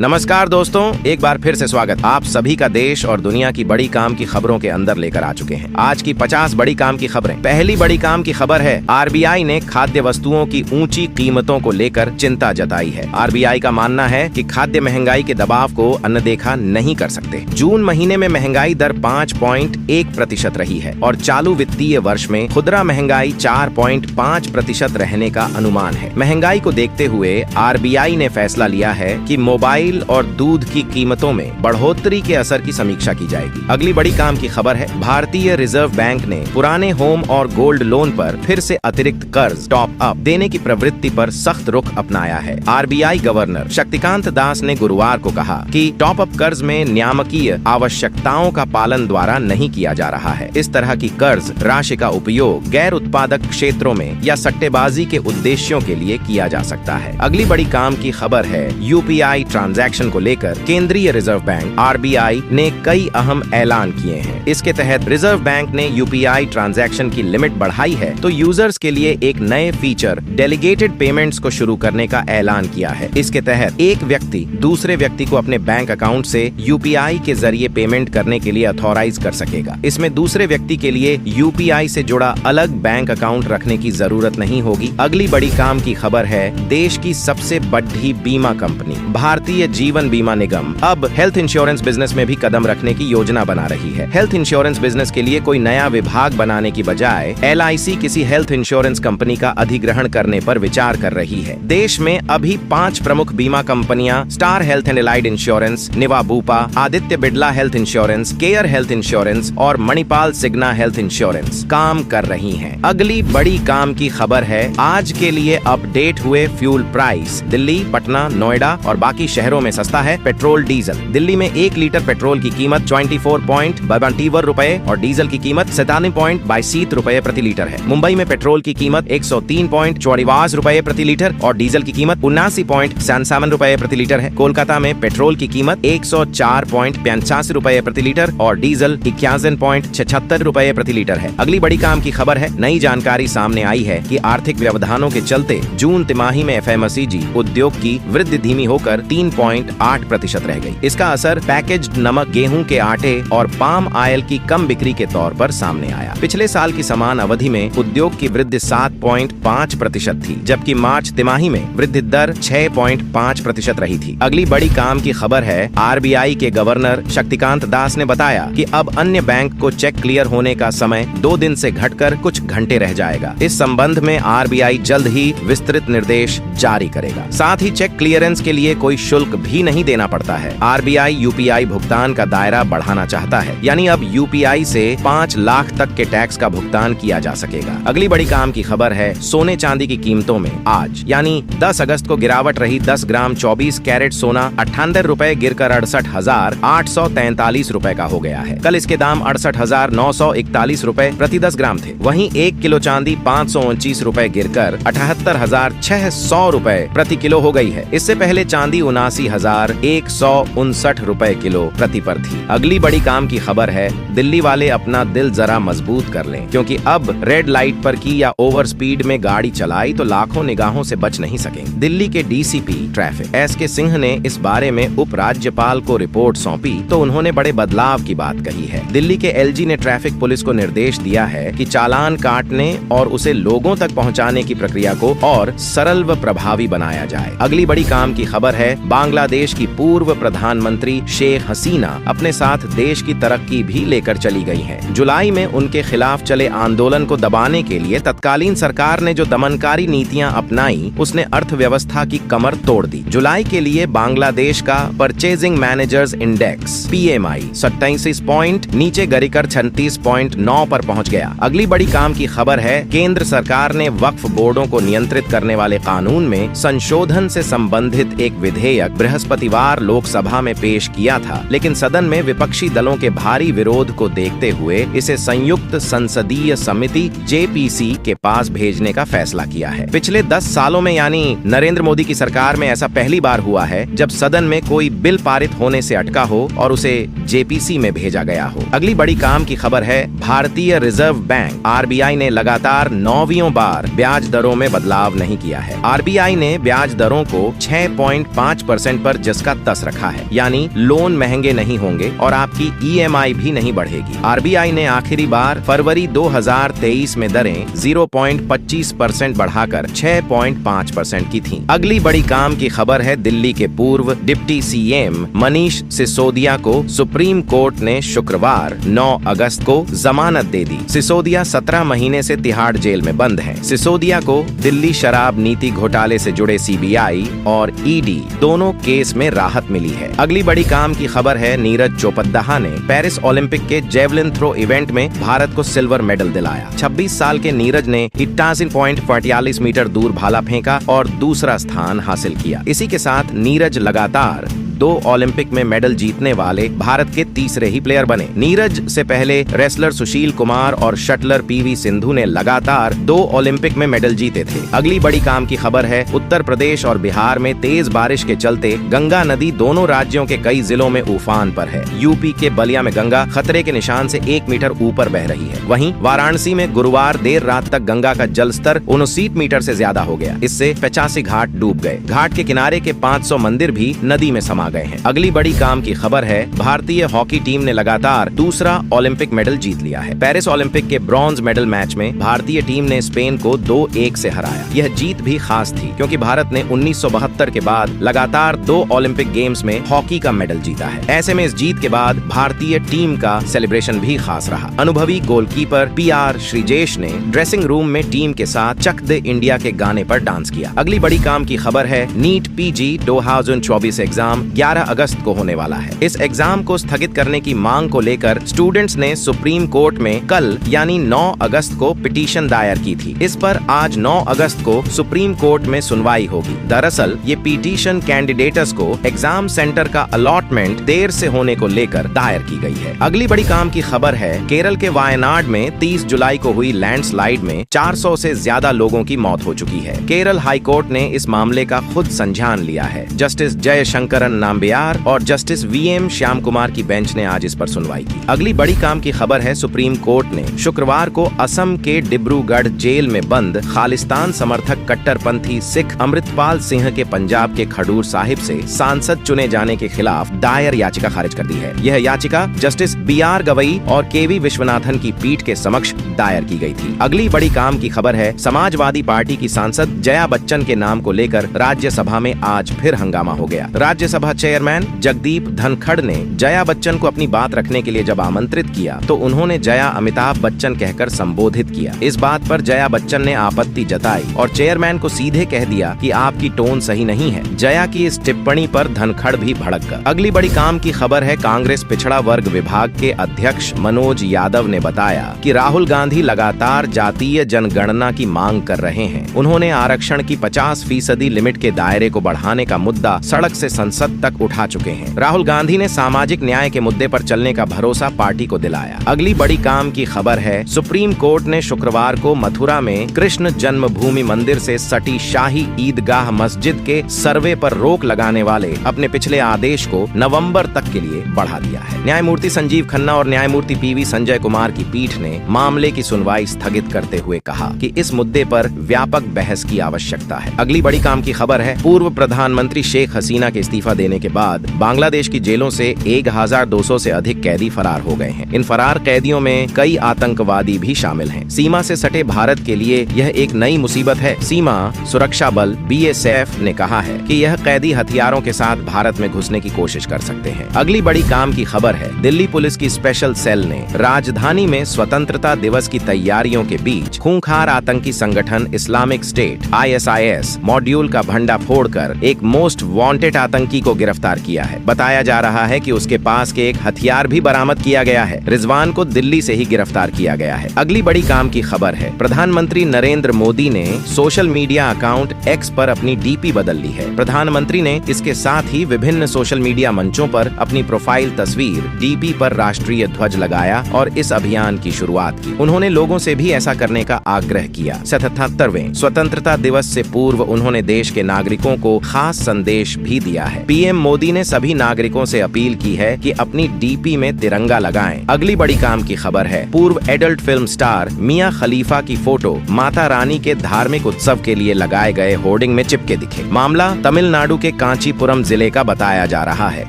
नमस्कार दोस्तों, एक बार फिर से स्वागत। आप सभी का देश और दुनिया की बड़ी काम की खबरों के अंदर लेकर आ चुके हैं। आज की 50 बड़ी काम की खबरें। पहली बड़ी काम की खबर है, आरबीआई ने खाद्य वस्तुओं की ऊंची कीमतों को लेकर चिंता जताई है। आरबीआई का मानना है कि खाद्य महंगाई के दबाव को अनदेखा नहीं कर सकते। जून महीने में महंगाई दर 5.1% रही है और चालू वित्तीय वर्ष में खुदरा महंगाई 4.5% रहने का अनुमान है। महंगाई को देखते हुए आरबीआई ने फैसला लिया है कि मोबाइल और दूध की कीमतों में बढ़ोतरी के असर की समीक्षा की जाएगी। अगली बड़ी काम की खबर है, भारतीय रिजर्व बैंक ने पुराने होम और गोल्ड लोन पर फिर से अतिरिक्त कर्ज टॉप अप देने की प्रवृत्ति पर सख्त रुख अपनाया है। आरबीआई गवर्नर शक्तिकांत दास ने गुरुवार को कहा कि टॉप अप कर्ज में नियामकीय आवश्यकताओं का पालन द्वारा नहीं किया जा रहा है। इस तरह की कर्ज राशि का उपयोग गैर उत्पादक क्षेत्रों में या सट्टेबाजी के उद्देश्यों के लिए किया जा सकता है। अगली बड़ी काम की खबर है, यूपीआई ट्रांजैक्शन को लेकर केंद्रीय रिजर्व बैंक आरबीआई ने कई अहम ऐलान किए हैं। इसके तहत रिजर्व बैंक ने यूपीआई ट्रांजैक्शन की लिमिट बढ़ाई है तो यूजर्स के लिए एक नए फीचर डेलीगेटेड पेमेंट्स को शुरू करने का ऐलान किया है। इसके तहत एक व्यक्ति दूसरे व्यक्ति को अपने बैंक अकाउंट से यूपीआई के जरिए पेमेंट करने के लिए अथॉराइज कर सकेगा। इसमें दूसरे व्यक्ति के लिए यूपीआई से जुड़ा अलग बैंक अकाउंट रखने की जरूरत नहीं होगी। अगली बड़ी काम की खबर है, देश की सबसे बड़ी बीमा कंपनी भारतीय जीवन बीमा निगम अब हेल्थ इंश्योरेंस बिजनेस में भी कदम रखने की योजना बना रही है। हेल्थ इंश्योरेंस बिजनेस के लिए कोई नया विभाग बनाने की बजाय एलआईसी किसी हेल्थ इंश्योरेंस कंपनी का अधिग्रहण करने पर विचार कर रही है। देश में अभी 5 प्रमुख बीमा कंपनियां star health and allied insurance, Niva Bupa, Aditya Birla health insurance, care health insurance और मणिपाल सिग्ना हेल्थ इंश्योरेंस काम कर रही हैं। अगली बड़ी काम की खबर है, आज के लिए अपडेट हुए फ्यूल प्राइस। दिल्ली, पटना, नोएडा और बाकी शहरों में सस्ता है पेट्रोल डीजल। दिल्ली में 1 लीटर पेट्रोल की कीमत 24.52 रुपए और डीजल की कीमत 97.22 रुपए प्रति लीटर है। मुंबई में पेट्रोल की कीमत 103.54 रुपए प्रति लीटर और डीजल की कीमत 79.77 रुपए प्रति लीटर है। कोलकाता में पेट्रोल की कीमत 104.85 रुपए प्रति लीटर और डीजल 81.76 रुपए प्रति लीटर है। अगली बड़ी काम की खबर है, नई जानकारी सामने आई है कि आर्थिक व्यवधानों के चलते जून तिमाही में एफएमसीजी उद्योग की वृद्धि धीमी होकर 3.8% रह गई। इसका असर पैकेज्ड नमक, गेहूं के आटे और पाम ऑयल की कम बिक्री के तौर पर सामने आया। पिछले साल की समान अवधि में उद्योग की वृद्धि 7.5% थी, जबकि मार्च तिमाही में वृद्धि दर 6.5% रही थी। अगली बड़ी काम की खबर है, आरबीआई के गवर्नर शक्तिकांत दास ने बताया कि अब अन्य बैंक को चेक क्लियर होने का समय 2 दिन से घटकर कुछ घंटे रह जाएगा। इस संबंध में आरबीआई जल्द ही विस्तृत निर्देश जारी करेगा। साथ ही चेक क्लियरेंस के लिए कोई शुल्क भी नहीं देना पड़ता है। आरबीआई यूपीआई भुगतान का दायरा बढ़ाना चाहता है, यानी अब यूपीआई से 5 लाख तक के टैक्स का भुगतान किया जा सकेगा। अगली बड़ी काम की खबर है, सोने चांदी की कीमतों में आज यानी 10 अगस्त को गिरावट रही। 10 ग्राम 24 कैरेट सोना 98 रुपए गिरकर 68,843 रुपए का हो गया है। कल इसके दाम 68,941 रुपए प्रति 10 ग्राम थे। वहीं 1 किलो चांदी 529 रुपए गिरकर 78,600 रुपए प्रति किलो हो गई है। इससे पहले चांदी 79,159 रुपए किलो प्रति पर थी। अगली बड़ी काम की खबर है, दिल्ली वाले अपना दिल जरा मजबूत कर लें, क्योंकि अब रेड लाइट पर की या ओवर स्पीड में गाड़ी चलाई तो लाखों निगाहों से बच नहीं सकेंगे। दिल्ली के डीसीपी ट्रैफिक एसके सिंह ने इस बारे में उप राज्यपाल को रिपोर्ट सौंपी तो उन्होंने बड़े बदलाव की बात कही है। दिल्ली के एलजी ने ट्रैफिक पुलिस को निर्देश दिया है कि चालान काटने और उसे लोगों तक पहुंचाने की प्रक्रिया को और सरल व प्रभावी बनाया जाए। अगली बड़ी काम की खबर है, बांग्लादेश की पूर्व प्रधानमंत्री शेख हसीना अपने साथ देश की तरक्की भी लेकर चली गई हैं। जुलाई में उनके खिलाफ चले आंदोलन को दबाने के लिए तत्कालीन सरकार ने जो दमनकारी नीतियां अपनाई, उसने अर्थव्यवस्था की कमर तोड़ दी। जुलाई के लिए बांग्लादेश का purchasing managers index PMI 27 point नीचे गिरकर 36.9 पर पहुंच गया। अगली बड़ी काम की खबर है, केंद्र सरकार ने वक्फ बोर्डों को नियंत्रित करने वाले कानून में संशोधन से संबंधित एक विधेयक बृहस्पतिवार लोकसभा में पेश किया था, लेकिन सदन में विपक्षी दलों के भारी विरोध को देखते हुए इसे संयुक्त संसदीय समिति जेपीसी के पास भेजने का फैसला किया है। पिछले 10 सालों में यानी नरेंद्र मोदी की सरकार में ऐसा पहली बार हुआ है जब सदन में कोई बिल पारित होने से अटका हो और उसे जेपीसी में भेजा गया हो। अगली बड़ी काम की खबर है, भारतीय रिजर्व बैंक आरबीआई ने लगातार 9वीं बार ब्याज दरों में बदलाव नहीं किया है। आरबीआई ने ब्याज दरों को 6.5% 8% पर जिसका तस रखा है, यानी लोन महंगे नहीं होंगे और आपकी EMI भी नहीं बढ़ेगी। RBI ने आखिरी बार फरवरी 2023 में दरें 0.25% बढ़ाकर 6.5% की थी। अगली बड़ी काम की खबर है दिल्ली के पूर्व डिप्टी CM मनीष सिसोदिया को सुप्रीम कोर्ट ने शुक्रवार 9 अगस्त को जमानत दे दी। सिसोदिया 17 महीने से तिहाड़ जेल में बंद हैं। सिसोदिया को दिल्ली शराब नीति घोटाले से जुड़े CBI और ED दोनों केस में राहत मिली है। अगली बड़ी काम की खबर है नीरज चोपड़ा ने पेरिस ओलंपिक के जेवलिन थ्रो इवेंट में भारत को सिल्वर मेडल दिलाया। 26 साल के नीरज ने 88.48 मीटर दूर भाला फेंका और दूसरा स्थान हासिल किया। इसी के साथ नीरज लगातार 2 ओलंपिक में मेडल जीतने वाले भारत के तीसरे ही प्लेयर बने। नीरज से पहले रेसलर सुशील कुमार और शटलर PV सिंधु ने लगातार 2 ओलंपिक में मेडल जीते थे। अगली बड़ी काम की खबर है उत्तर प्रदेश और बिहार में तेज बारिश के चलते गंगा नदी दोनों राज्यों के कई जिलों में उफान पर है। यूपी के बलिया में गंगा खतरे के निशान से 1 मीटर ऊपर बह रही है। वहीं वाराणसी में गुरुवार देर रात तक गंगा का जल स्तर 59 मीटर से ज्यादा हो गया। इससे 85 घाट डूब गए। घाट के किनारे के 500 मंदिर भी नदी में समा गए हैं। अगली बड़ी काम की खबर है भारतीय हॉकी टीम ने लगातार दूसरा ओलंपिक मेडल जीत लिया है। पेरिस ओलंपिक के ब्रॉन्ज मेडल मैच में भारतीय टीम ने स्पेन को 2-1 से हराया। यह जीत भी खास थी क्योंकि भारत ने 1972 के बाद लगातार 2 ओलंपिक गेम्स में हॉकी का मेडल जीता है। ऐसे में इस जीत के बाद भारतीय टीम का सेलिब्रेशन भी खास रहा। अनुभवी गोलकीपर PR श्रीजेश ने ड्रेसिंग रूम में टीम के साथ चक दे इंडिया के गाने पर डांस किया। अगली बड़ी काम की खबर है नीट PG 2024 एग्जाम 11 अगस्त को होने वाला है। इस एग्जाम को स्थगित करने की मांग को लेकर स्टूडेंट्स ने सुप्रीम कोर्ट में कल यानी 9 अगस्त को पिटीशन दायर की थी। इस पर आज 9 अगस्त को सुप्रीम कोर्ट में सुनवाई होगी। दरअसल ये पिटीशन कैंडिडेट्स को एग्जाम सेंटर का अलॉटमेंट देर से होने को लेकर दायर की गई है। अगली बड़ी काम की खबर है केरल के वायनाड में 30 जुलाई को हुई लैंडस्लाइड में 400 से ज्यादा लोगों की मौत हो चुकी है। केरल हाईकोर्ट ने इस मामले का खुद संज्ञान लिया है। जस्टिस जयशंकरन नाम्बियार और जस्टिस VM श्याम कुमार की बेंच ने आज इस पर सुनवाई की। अगली बड़ी काम की खबर है सुप्रीम कोर्ट ने शुक्रवार को असम के डिब्रूगढ़ जेल में बंद खालिस्तान समर्थक कट्टरपंथी सिख अमृतपाल सिंह के पंजाब के खडूर साहिब से सांसद चुने जाने के खिलाफ दायर याचिका खारिज कर दी है। यह याचिका जस्टिस BR गवई और KV विश्वनाथन की पीठ के समक्ष दायर की गई थी। अगली बड़ी काम की खबर है समाजवादी पार्टी की सांसद जया बच्चन के नाम को लेकर राज्यसभा में आज फिर हंगामा हो गया। राज्यसभा चेयरमैन जगदीप धनखड़ ने जया बच्चन को अपनी बात रखने के लिए जब आमंत्रित किया तो उन्होंने जया अमिताभ बच्चन कहकर संबोधित किया। इस बात पर जया बच्चन ने आपत्ति जताई और चेयरमैन को सीधे कह दिया कि आपकी टोन सही नहीं है। जया की इस टिप्पणी पर धनखड़ भी भड़क गया। अगली बड़ी काम की खबर है कांग्रेस पिछड़ा वर्ग विभाग के अध्यक्ष मनोज यादव ने बताया कि राहुल गांधी लगातार जातीय जनगणना की मांग कर रहे हैं। उन्होंने आरक्षण की 50% लिमिट के दायरे को बढ़ाने का मुद्दा सड़क से संसद तक उठा चुके हैं। राहुल गांधी ने सामाजिक न्याय के मुद्दे पर चलने का भरोसा पार्टी को दिलाया। अगली बड़ी काम की खबर है सुप्रीम कोर्ट ने शुक्रवार को मथुरा में कृष्ण जन्मभूमि मंदिर से सटी शाही ईदगाह मस्जिद के सर्वे पर रोक लगाने वाले अपने पिछले आदेश को नवंबर तक के लिए बढ़ा दिया है। न्यायमूर्ति संजीव खन्ना और न्यायमूर्ति PV संजय कुमार की पीठ ने मामले की सुनवाई स्थगित करते हुए कहा कि इस मुद्दे पर व्यापक बहस की आवश्यकता है। अगली बड़ी काम की खबर है पूर्व प्रधानमंत्री शेख हसीना के इस्तीफा देने के बाद बांग्लादेश की जेलों से 1200 से अधिक कैदी फरार हो गए हैं। इन फरार कैदियों में कई आतंकवादी भी शामिल हैं। सीमा से सटे भारत के लिए यह एक नई मुसीबत है। सीमा सुरक्षा बल BSF ने कहा है कि यह कैदी हथियारों के साथ भारत में घुसने की कोशिश कर सकते हैं। अगली बड़ी काम की खबर है दिल्ली पुलिस की स्पेशल सेल ने राजधानी में स्वतंत्रता दिवस की तैयारियों के बीच खूंखार आतंकी संगठन इस्लामिक स्टेट ISIS मॉड्यूल का भंडा फोड़कर एक मोस्ट वांटेड आतंकी को गिरफ्तार किया है। बताया जा रहा है कि उसके पास के एक हथियार भी बरामद किया गया है। रिजवान को दिल्ली से ही गिरफ्तार किया गया है। अगली बड़ी काम की खबर है प्रधानमंत्री नरेंद्र मोदी ने सोशल मीडिया अकाउंट X पर अपनी DP बदल ली है। प्रधानमंत्री ने इसके साथ ही विभिन्न सोशल मीडिया मंचों पर अपनी प्रोफाइल तस्वीर DP पर राष्ट्रीय ध्वज लगाया और इस अभियान की शुरुआत की। उन्होंने लोगों से भी ऐसा करने का आग्रह किया। 77वें स्वतंत्रता दिवस से पूर्व उन्होंने देश के नागरिकों को खास संदेश भी दिया है। PM पीएम मोदी ने सभी नागरिकों से अपील की है कि अपनी डीपी में तिरंगा लगाएं। अगली बड़ी काम की खबर है, पूर्व एडल्ट फिल्म स्टार मियां खलीफा की फोटो माता रानी के धार्मिक उत्सव के लिए लगाए गए होर्डिंग में चिपके दिखे। मामला तमिलनाडु के कांचीपुरम जिले का बताया जा रहा है।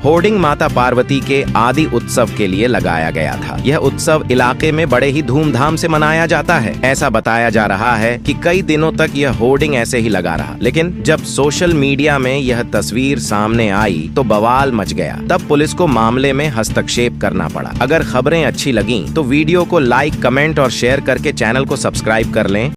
होर्डिंग माता पार्वती के आदि उत्सव के लिए लगाया गया था। यह उत्सव इलाके में बड़े ही धूमधाम से मनाया जाता है। ऐसा बताया जा रहा है कि कई दिनों तक यह होर्डिंग ऐसे ही लगा रहा, लेकिन जब सोशल मीडिया में यह तस्वीर सामने आई तो बवाल मच गया। तब पुलिस को मामले में हस्तक्षेप करना पड़ा। अगर खबरें अच्छी लगीं तो वीडियो को लाइक, कमेंट और शेयर करके चैनल को सब्सक्राइब कर लें।